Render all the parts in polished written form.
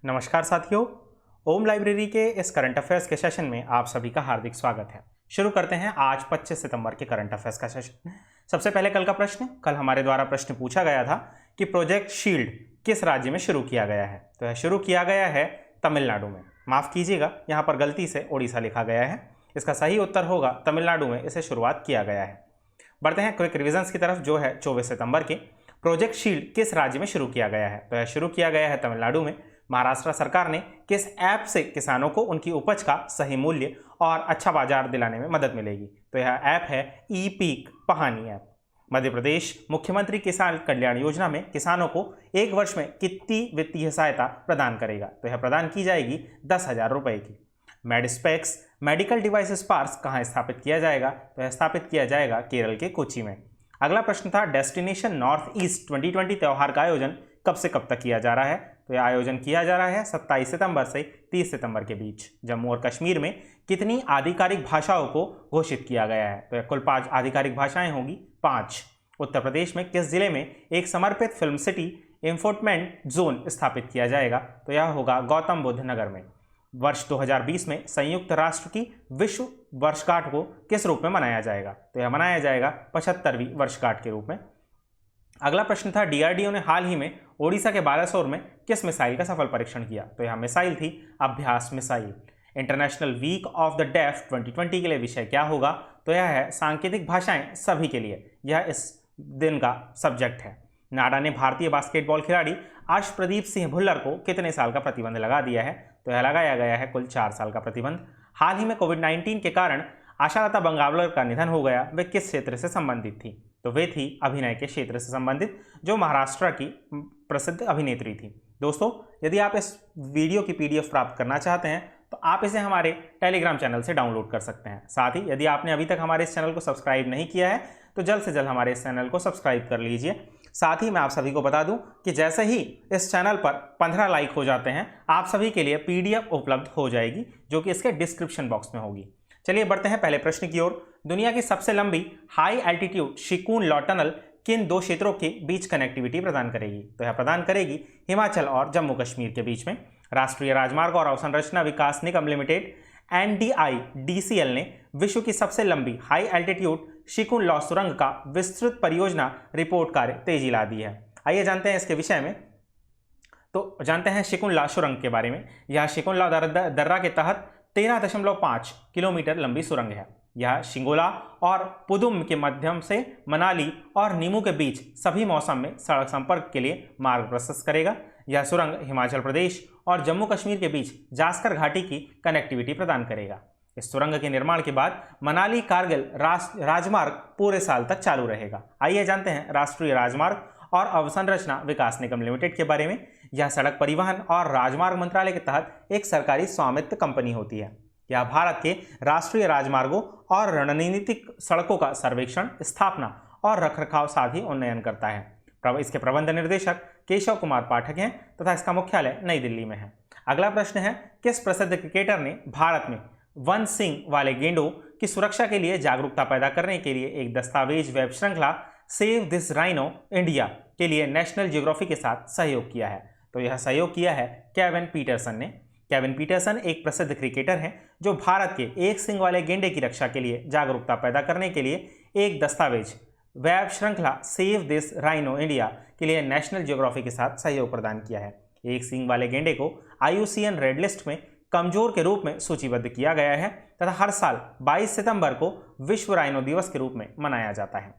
नमस्कार साथियों, ओम लाइब्रेरी के इस करंट अफेयर्स के सेशन में आप सभी का हार्दिक स्वागत है। शुरू करते हैं आज 25 सितंबर के करंट अफेयर्स का सेशन। सबसे पहले कल का प्रश्न। कल हमारे द्वारा प्रश्न पूछा गया था कि प्रोजेक्ट शील्ड किस राज्य में शुरू किया गया है। तो यह शुरू किया गया है तमिलनाडु में। माफ कीजिएगा, यहाँ पर गलती से ओडिशा लिखा गया है। इसका सही उत्तर होगा तमिलनाडु में इसे शुरुआत किया गया है। बढ़ते हैं क्विक रिविजन्स की तरफ, जो है 24 सितंबर के। प्रोजेक्ट शील्ड किस राज्य में शुरू किया गया है? तो यह शुरू किया गया है तमिलनाडु में। महाराष्ट्र सरकार ने किस ऐप से किसानों को उनकी उपज का सही मूल्य और अच्छा बाजार दिलाने में मदद मिलेगी? तो यह ऐप है ई पीक पहानी ऐप। मध्य प्रदेश मुख्यमंत्री किसान कल्याण योजना में किसानों को एक वर्ष में कितनी वित्तीय सहायता प्रदान करेगा? तो यह प्रदान की जाएगी 10,000 रुपए की। मेडिस्पेक्स मेडिकल डिवाइसेस पार्क कहाँ स्थापित किया जाएगा? तो यह स्थापित किया जाएगा केरल के कोची में। अगला प्रश्न था डेस्टिनेशन नॉर्थ ईस्ट 2020 त्योहार का आयोजन कब से कब तक किया जा रहा है? तो यह आयोजन किया जा रहा है 27 सितंबर से 30 सितंबर के बीच। जम्मू और कश्मीर में कितनी आधिकारिक भाषाओं को घोषित किया गया है? तो यह कुल 5 आधिकारिक भाषाएं होंगी, 5। उत्तर प्रदेश में किस जिले में एक समर्पित फिल्म सिटी इंफोटेनमेंट जोन स्थापित किया जाएगा? तो यह होगा गौतम बुद्ध नगर में। वर्ष 2020 में संयुक्त राष्ट्र की विश्व वर्षगांठ को किस रूप में मनाया जाएगा? तो यह मनाया जाएगा 75वीं वर्षगांठ के रूप में। अगला प्रश्न था डीआरडीओ ने हाल ही में ओडिशा के बालासोर में किस मिसाइल का सफल परीक्षण किया? तो यह मिसाइल थी अभ्यास missile. International week of the deaf 2020 के लिए विषय क्या होगा? तो यह है सांकेतिक भाषाएं सभी के लिए। यह इस दिन का सब्जेक्ट है। नाडा ने भारतीय बास्केटबॉल खिलाड़ी अर्शप्रदीप सिंह भुल्लर को कितने साल का प्रतिबंध लगा दिया है? तो यह लगाया गया है कुल 4 साल का प्रतिबंध। हाल ही में कोविड-19 के कारण आशालता बंगावलकर का निधन हो गया। वे किस क्षेत्र से संबंधित थी? तो वे थी अभिनय के क्षेत्र से संबंधित, जो महाराष्ट्र की प्रसिद्ध अभिनेत्री थी। दोस्तों, यदि आप इस वीडियो की पीडीएफ प्राप्त करना चाहते हैं तो आप इसे हमारे टेलीग्राम चैनल से डाउनलोड कर सकते हैं। साथ ही यदि आपने अभी तक हमारे इस चैनल को सब्सक्राइब नहीं किया है तो जल्द से जल्द हमारे इस चैनल को सब्सक्राइब कर लीजिए। साथ ही मैं आप सभी को बता दूं कि जैसे ही इस चैनल पर 15 लाइक हो जाते हैं, आप सभी के लिए पीडीएफ उपलब्ध हो जाएगी, जो कि इसके डिस्क्रिप्शन बॉक्स में होगी। चलिए बढ़ते हैं पहले प्रश्न की ओर। दुनिया की सबसे लंबी हाई एल्टीट्यूड शिकुन लॉ टनल किन 2 क्षेत्रों के बीच कनेक्टिविटी प्रदान करेगी? तो यह प्रदान करेगी हिमाचल और जम्मू कश्मीर के बीच में। राष्ट्रीय राजमार्ग और अवसंरचना विकास निगम लिमिटेड NDIDCL ने विश्व की सबसे लंबी हाई एल्टीट्यूड शिकुन लॉ सुरंग का विस्तृत परियोजना रिपोर्ट कार्य तेजी ला दी है। आइए जानते हैं इसके विषय में। तो जानते हैं शिकुन लॉ सुरंग के बारे में। यह शिकुन लॉ दर्रा के तहत 13.5 किलोमीटर लंबी सुरंग है। यह शिंगोला और पुदुम के माध्यम से मनाली और नीमू के बीच सभी मौसम में सड़क संपर्क के लिए मार्ग प्रशस्त करेगा। यह सुरंग हिमाचल प्रदेश और जम्मू कश्मीर के बीच जास्कर घाटी की कनेक्टिविटी प्रदान करेगा। इस सुरंग के निर्माण के बाद मनाली कारगिल राजमार्ग पूरे साल तक चालू रहेगा। आइए जानते हैं राष्ट्रीय राजमार्ग और अवसंरचना विकास निगम लिमिटेड के बारे में। यह सड़क परिवहन और राजमार्ग मंत्रालय के तहत एक सरकारी स्वामित्व कंपनी होती है। यह भारत के राष्ट्रीय राजमार्गों और रणनीतिक सड़कों का सर्वेक्षण, स्थापना और रखरखाव साथ ही उन्नयन करता है। इसके प्रबंध निर्देशक केशव कुमार पाठक हैं तथा इसका मुख्यालय नई दिल्ली में है। अगला प्रश्न है किस प्रसिद्ध क्रिकेटर ने भारत में वन सिंग वाले गेंडों की सुरक्षा के लिए जागरूकता पैदा करने के लिए एक दस्तावेज वेब श्रृंखला सेव दिस राइनो इंडिया के लिए नेशनल ज्योग्राफी के साथ सहयोग किया है? तो यह सहयोग किया है केविन पीटरसन ने। केविन पीटरसन एक प्रसिद्ध क्रिकेटर हैं जो भारत के एक सिंग वाले गेंडे की रक्षा के लिए जागरूकता पैदा करने के लिए एक दस्तावेज वेब श्रृंखला सेव दिस राइनो इंडिया के लिए नेशनल ज्योग्राफी के साथ सहयोग प्रदान किया है। एक सिंग वाले गेंडे को IUCN रेड लिस्ट में कमजोर के रूप में सूचीबद्ध किया गया है तथा हर साल 22 सितंबर को विश्व राइनो दिवस के रूप में मनाया जाता है।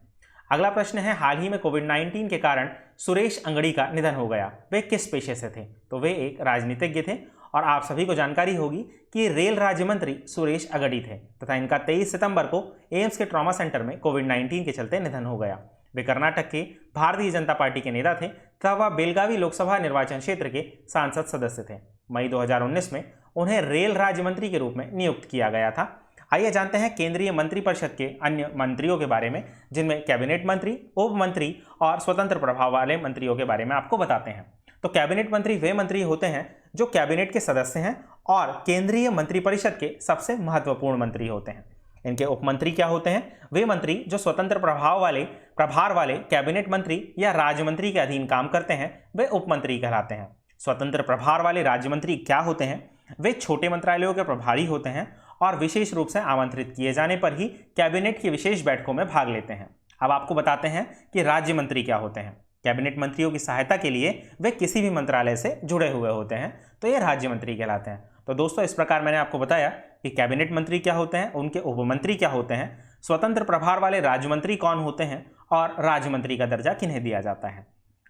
अगला प्रश्न है हाल ही में कोविड-19 के कारण सुरेश अंगड़ी का निधन हो गया। वे किस पेशे से थे? तो वे एक राजनीतिज्ञ थे और आप सभी को जानकारी होगी कि रेल राज्य मंत्री सुरेश अंगड़ी थे तथा इनका 23 सितंबर को एम्स के ट्रॉमा सेंटर में कोविड-19 के चलते निधन हो गया। वे कर्नाटक के भारतीय जनता पार्टी के नेता थे तथा वह बेलगावी लोकसभा निर्वाचन क्षेत्र के सांसद सदस्य थे। मई 2019 में उन्हें रेल राज्य मंत्री के रूप में नियुक्त किया गया था। आइए जानते हैं केंद्रीय मंत्रिपरिषद के अन्य मंत्रियों के बारे में, जिनमें कैबिनेट मंत्री, उप मंत्री और स्वतंत्र प्रभाव वाले मंत्रियों के बारे में आपको बताते हैं। तो कैबिनेट मंत्री वे मंत्री होते हैं जो कैबिनेट के सदस्य हैं और केंद्रीय मंत्रिपरिषद के सबसे महत्वपूर्ण मंत्री होते हैं। इनके उपमंत्री क्या होते हैं? वे मंत्री जो स्वतंत्र प्रभार वाले कैबिनेट मंत्री या राज्य मंत्री के अधीन काम करते हैं, वे उपमंत्री कहलाते हैं। स्वतंत्र प्रभार वाले राज्य मंत्री क्या होते हैं? वे छोटे मंत्रालयों के प्रभारी होते हैं और विशेष रूप से आमंत्रित किए जाने पर ही कैबिनेट की विशेष बैठकों में भाग लेते हैं। अब आपको बताते हैं कि राज्य मंत्री क्या होते हैं। कैबिनेट मंत्रियों की सहायता के लिए वे किसी भी मंत्रालय से जुड़े हुए होते हैं, तो ये राज्य मंत्री कहलाते हैं। तो दोस्तों, इस प्रकार मैंने आपको बताया कि कैबिनेट मंत्री क्या होते हैं, उनके उपमंत्री क्या होते हैं, स्वतंत्र प्रभार वाले राज्य मंत्री कौन होते हैं और राज्य मंत्री का दर्जा किन्हें दिया जाता है।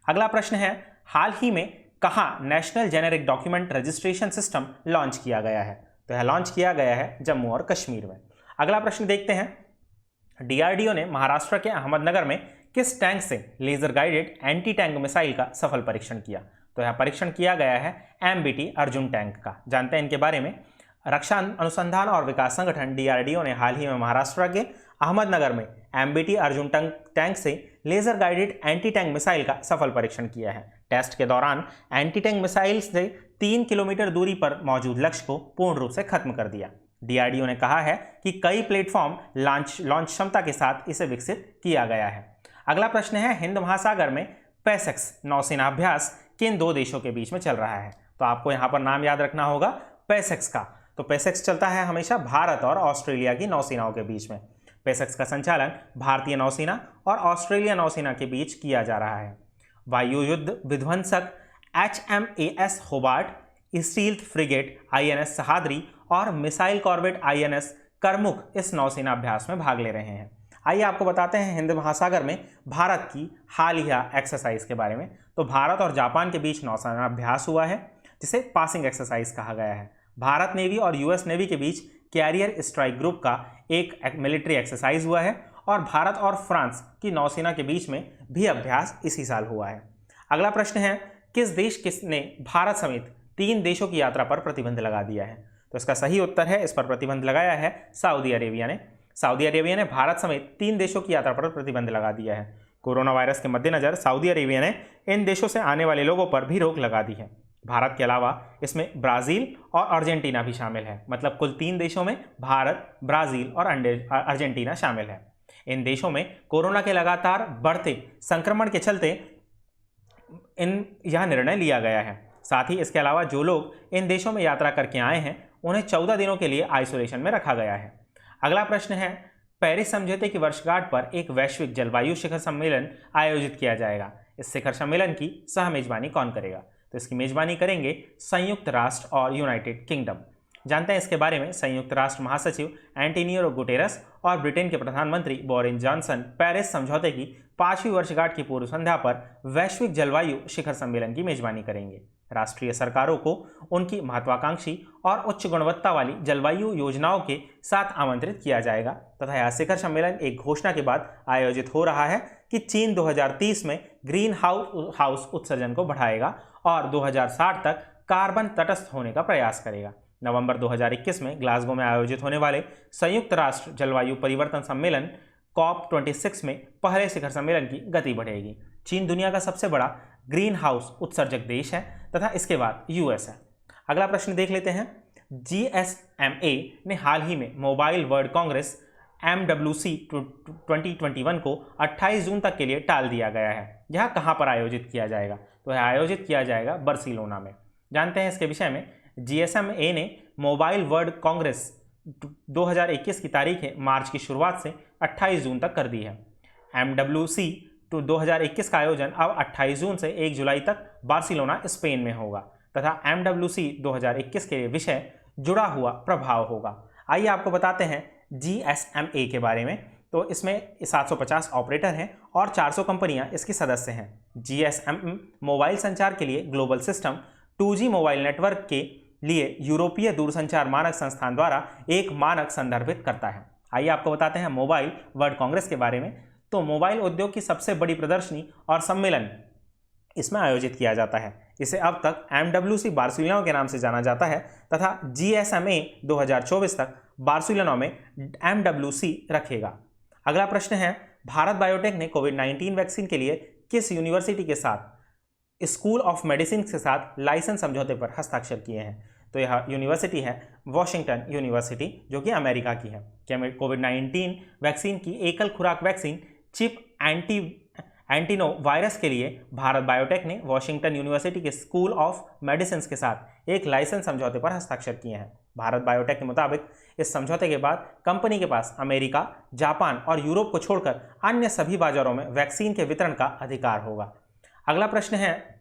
अगला प्रश्न है, हाल ही में कहाँ national generic document registration system launch किया गया है? तो यह लॉन्च किया गया है जम्मू और कश्मीर में। अगला प्रश्न देखते हैं, डीआरडीओ ने महाराष्ट्र के अहमदनगर में किस टैंक से laser guided anti tank missile का सफल परीक्षण किया? तो यह परीक्षण किया गया है एमबीटी अर्जुन टैंक का। जानते हैं इनके बारे में। रक्षा अनुसंधान और विकास संगठन डीआरडीओ ने हाल ही में महाराष्ट्र के अहमदनगर में एमबीटी अर्जुन टैंक से laser guided anti tank missile का सफल परीक्षण किया है। टेस्ट के दौरान एंटी टैंक मिसाइल से 3 किलोमीटर दूरी पर मौजूद लक्ष्य को पूर्ण रूप से खत्म कर दिया। डीआरडीओ ने कहा है कि कई प्लेटफॉर्म लॉन्च क्षमता के साथ इसे विकसित किया गया है। अगला प्रश्न है, हिंद महासागर में पेसेक्स नौसेना अभ्यास किन 2 देशों के बीच में चल रहा है? तो आपको यहां पर नाम याद रखना होगा पेसेक्स का। तो पेसेक्स चलता है हमेशा भारत और ऑस्ट्रेलिया की नौसेनाओं के बीच में। पेसेक्स का संचालन भारतीय नौसेना और ऑस्ट्रेलिया नौसेना के बीच किया जा रहा है। वायु युद्ध विध्वंसक HMAS Hobart, stealth frigate INS Sahyadri और मिसाइल कॉर्वेट INS करमुक इस नौसेना अभ्यास में भाग ले रहे हैं। आइए आपको बताते हैं हिंद महासागर में भारत की हालिया एक्सरसाइज के बारे में। तो भारत और जापान के बीच नौसेना अभ्यास हुआ है, जिसे पासिंग एक्सरसाइज कहा गया है। भारत नेवी और यूएस नेवी के बीच कैरियर स्ट्राइक ग्रुप का एक मिलिट्री एक्सरसाइज हुआ है और भारत और फ्रांस की नौसेना के बीच में भी अभ्यास इसी साल हुआ है। अगला प्रश्न है, किस देश ने भारत समेत 3 देशों की यात्रा पर प्रतिबंध लगा दिया है? तो इसका सही उत्तर है, इस पर प्रतिबंध लगाया है सऊदी अरेबिया ने। सऊदी अरेबिया ने भारत समेत 3 देशों की यात्रा पर प्रतिबंध लगा दिया है। कोरोना वायरस के मद्देनजर सऊदी अरेबिया ने इन देशों से आने वाले लोगों पर भी रोक लगा दी है। भारत के अलावा इसमें ब्राज़ील और अर्जेंटीना भी शामिल है। मतलब कुल 3 देशों में भारत, ब्राज़ील और अर्जेंटीना शामिल है। इन देशों में कोरोना के लगातार बढ़ते संक्रमण के चलते यह निर्णय लिया गया है। साथ ही इसके अलावा जो लोग इन देशों में यात्रा करके आए हैं उन्हें 14 दिनों के लिए आइसोलेशन में रखा गया है। अगला प्रश्न है, पेरिस समझौते की वर्षगांठ पर एक वैश्विक जलवायु शिखर सम्मेलन आयोजित किया जाएगा। इस शिखर सम्मेलन की सह मेजबानी कौन करेगा? तो इसकी मेजबानी करेंगे संयुक्त राष्ट्र और यूनाइटेड किंगडम। जानते हैं इसके बारे में। संयुक्त राष्ट्र महासचिव एंटोनियो गुटेरस और ब्रिटेन के प्रधानमंत्री बोरिस जॉनसन पेरिस समझौते की 5वीं वर्षगांठ की पूर्व संध्या पर वैश्विक जलवायु शिखर सम्मेलन की मेजबानी करेंगे। राष्ट्रीय सरकारों को उनकी महत्वाकांक्षी और उच्च गुणवत्ता वाली जलवायु योजनाओं के साथ आमंत्रित किया जाएगा तथा यह शिखर सम्मेलन एक घोषणा के बाद आयोजित हो रहा है कि चीन 2030 में ग्रीन हाउस उत्सर्जन को बढ़ाएगा और 2060 तक कार्बन तटस्थ होने का प्रयास करेगा। नवंबर 2021 में ग्लासगो में आयोजित होने वाले संयुक्त राष्ट्र जलवायु परिवर्तन सम्मेलन COP26 में पहले शिखर सम्मेलन की गति बढ़ेगी। चीन दुनिया का सबसे बड़ा ग्रीन हाउस उत्सर्जक देश है तथा इसके बाद यूएस है। अगला प्रश्न देख लेते हैं। GSMA ने हाल ही में मोबाइल वर्ल्ड कांग्रेस MWC 2021 को 28 जून तक के लिए टाल दिया गया है। यह कहां पर आयोजित किया जाएगा? तो यह आयोजित किया जाएगा बार्सिलोना में। जानते हैं इसके विषय में। GSMA ने मोबाइल वर्ल्ड कांग्रेस 2021 की तारीखें मार्च की शुरुआत से 28 जून तक कर दी है। MWC 2021 का आयोजन अब 28 जून से 1 जुलाई तक बार्सिलोना स्पेन में होगा तथा MWC 2021 के विषय जुड़ा हुआ प्रभाव होगा। आइए आपको बताते हैं GSMA के बारे में। तो इसमें 750 ऑपरेटर हैं और 400 कंपनियां इसकी सदस्य हैं। GSM मोबाइल संचार के लिए global system 2G mobile network के लिए यूरोपीय दूरसंचार मानक संस्थान द्वारा एक मानक संदर्भित करता है। आइए आपको बताते हैं मोबाइल वर्ल्ड कांग्रेस के बारे में। तो मोबाइल उद्योग की सबसे बड़ी प्रदर्शनी और सम्मेलन इसमें आयोजित किया जाता है। इसे अब तक MWC बार्सिलोना के नाम से जाना जाता है तथा GSMA 2024 तक बार्सिलोना में MWC रखेगा। अगला प्रश्न है, भारत बायोटेक ने कोविड-19 वैक्सीन के लिए किस यूनिवर्सिटी के साथ स्कूल ऑफ मेडिसिन के साथ लाइसेंस समझौते पर हस्ताक्षर किए हैं? तो यह यूनिवर्सिटी है वॉशिंगटन यूनिवर्सिटी, जो कि अमेरिका की है। कोविड-19 वैक्सीन की एकल खुराक वैक्सीन चिप एंटीनो वायरस के लिए भारत बायोटेक ने वॉशिंगटन यूनिवर्सिटी के स्कूल ऑफ मेडिसिन के साथ एक लाइसेंस समझौते पर हस्ताक्षर किए हैं। भारत बायोटेक के मुताबिक इस समझौते के बाद कंपनी के पास अमेरिका, जापान और यूरोप को छोड़कर अन्य सभी बाजारों में वैक्सीन के वितरण का अधिकार होगा। अगला प्रश्न है,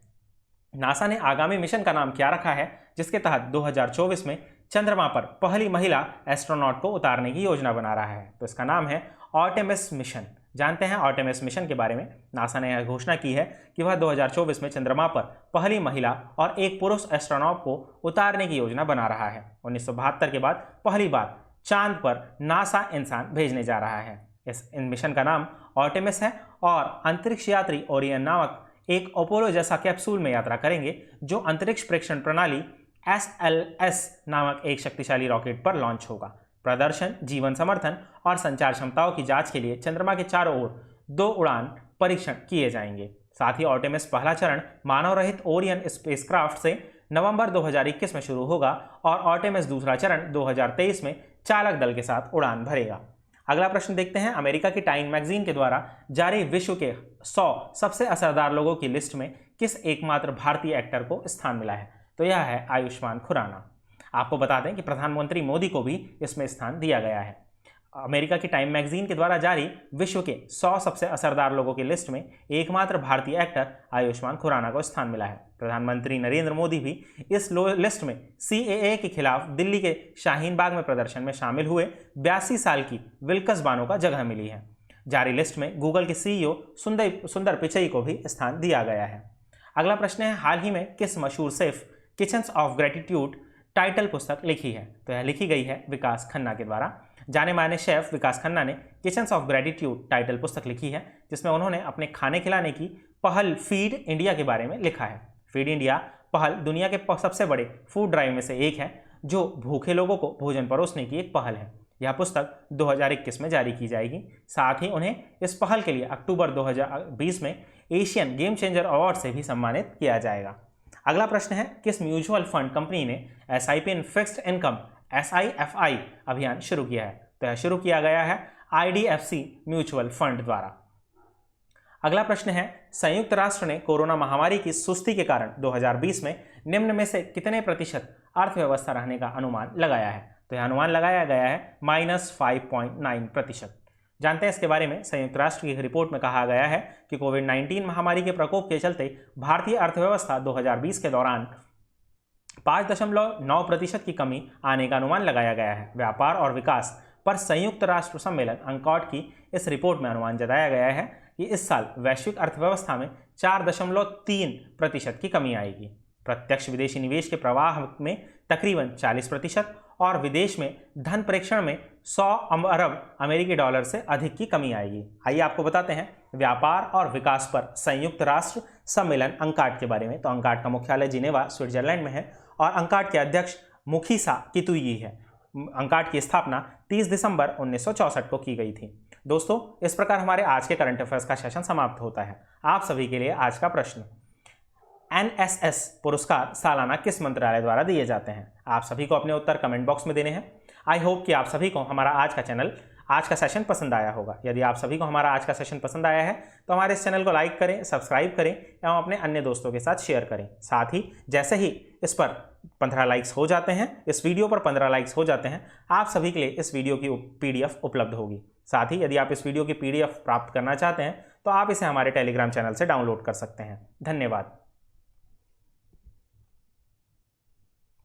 नासा ने आगामी मिशन का नाम क्या रखा है जिसके तहत 2024 में चंद्रमा पर पहली महिला एस्ट्रोनॉट को उतारने की योजना बना रहा है? तो इसका नाम है आर्टेमिस मिशन। जानते हैं आर्टेमिस मिशन के बारे में। नासा ने यह घोषणा की है कि वह 2024 में चंद्रमा पर पहली महिला और एक पुरुष एस्ट्रोनॉट को उतारने की योजना बना रहा है। 1972 के बाद पहली बार चांद पर नासा इंसान भेजने जा रहा है। इस मिशन का नाम आर्टेमिस है और अंतरिक्ष यात्री ओरियन नामक एक अपोलो जैसा कैप्सूल में यात्रा करेंगे जो अंतरिक्ष प्रेक्षण प्रणाली SLS नामक एक शक्तिशाली रॉकेट पर लॉन्च होगा। प्रदर्शन, जीवन समर्थन और संचार क्षमताओं की जांच के लिए चंद्रमा के चारों ओर 2 उड़ान परीक्षण किए जाएंगे। साथ ही आर्टेमिस पहला चरण मानव रहित ओरियन स्पेसक्राफ्ट से नवंबर 2021 में शुरू होगा और आर्टेमिस दूसरा चरण 2023 में चालक दल के साथ उड़ान भरेगा। अगला प्रश्न देखते हैं, अमेरिका की टाइम मैगजीन के द्वारा जारी विश्व के 100 सबसे असरदार लोगों की लिस्ट में किस एकमात्र भारतीय एक्टर को स्थान मिला है? तो यह है आयुष्मान खुराना। आपको बता दें कि प्रधानमंत्री मोदी को भी इसमें स्थान दिया गया है। अमेरिका की टाइम मैगजीन के द्वारा जारी विश्व के 100 सबसे असरदार लोगों की लिस्ट में एकमात्र भारतीय एक्टर आयुष्मान खुराना को स्थान मिला है। प्रधानमंत्री नरेंद्र मोदी भी इस लिस्ट में CAA के खिलाफ दिल्ली के शाहीन बाग में प्रदर्शन में शामिल हुए 82 साल की विल्कस बानो का जगह मिली है। जारी लिस्ट में गूगल के CEO सुंदर पिचई को भी स्थान दिया गया है। अगला प्रश्न है, हाल ही में किस मशहूर chef kitchens of gratitude title पुस्तक लिखी है? तो यह लिखी गई है विकास खन्ना के द्वारा। जाने माने शेफ विकास खन्ना ने किचन्स ऑफ ग्रेटिट्यूड टाइटल पुस्तक लिखी है जिसमें उन्होंने अपने खाने खिलाने की पहल फीड इंडिया के बारे में लिखा है। फीड इंडिया पहल दुनिया के सबसे बड़े फूड ड्राइव में से एक है जो भूखे लोगों को भोजन परोसने की एक पहल है। यह पुस्तक 2021 में जारी की जाएगी। साथ ही उन्हें इस पहल के लिए अक्टूबर 2020 में एशियन गेम चेंजर अवार्ड से भी सम्मानित किया जाएगा। अगला प्रश्न है, किस म्यूचुअल फंड कंपनी ने SIP in fixed income SIFI अभियान शुरू किया है? तो यह शुरू किया गया है IDFC म्यूचुअल फंड द्वारा। अगला प्रश्न है, संयुक्त राष्ट्र ने कोरोना महामारी की सुस्ती के कारण 2020 में निम्न में से कितने प्रतिशत अर्थव्यवस्था रहने का अनुमान लगाया है? तो यह अनुमान लगाया गया है -5.9%। जानते हैं इसके बारे में। संयुक्त राष्ट्र की एक रिपोर्ट में कहा गया है कि कोविड-19 महामारी के प्रकोप के चलते भारतीय अर्थव्यवस्था 2020 के दौरान 5.9% की कमी आने का अनुमान लगाया गया है। व्यापार और विकास पर संयुक्त राष्ट्र सम्मेलन अंकॉड की इस रिपोर्ट में अनुमान जताया गया है कि इस साल वैश्विक अर्थव्यवस्था में 4.3% की कमी आएगी। प्रत्यक्ष विदेशी निवेश के प्रवाह में तकरीबन 40% और विदेश में धन प्रेषण में 100 अरब अमेरिकी डॉलर से अधिक की कमी आएगी। आइए आपको बताते हैं व्यापार और विकास पर संयुक्त राष्ट्र सम्मेलन अंकाड के बारे में। तो अंकाड का मुख्यालय जिनेवा स्विट्जरलैंड में है और अंकाड के अध्यक्ष मुखीसा कितुई है। अंकाड की स्थापना 30 दिसंबर 1964 को की गई थी। दोस्तों, इस प्रकार हमारे आज के करंट अफेयर्स का सेशन समाप्त होता है। आप सभी के लिए आज का प्रश्न, NSS पुरस्कार सालाना किस मंत्रालय द्वारा दिए जाते हैं? आप सभी को अपने उत्तर कमेंट बॉक्स में देने हैं। आई होप कि आप सभी को हमारा आज का सेशन पसंद आया होगा। यदि आप सभी को हमारा आज का सेशन पसंद आया है तो हमारे इस चैनल को लाइक करें, सब्सक्राइब करें एवं अपने अन्य दोस्तों के साथ शेयर करें। साथ ही जैसे ही इस पर 15 लाइक्स हो जाते हैं, इस वीडियो पर 15 लाइक्स हो जाते हैं, आप सभी के लिए इस वीडियो की PDF उपलब्ध होगी। साथ ही यदि आप इस वीडियो की PDF प्राप्त करना चाहते हैं तो आप इसे हमारे टेलीग्राम चैनल से डाउनलोड कर सकते हैं। धन्यवाद।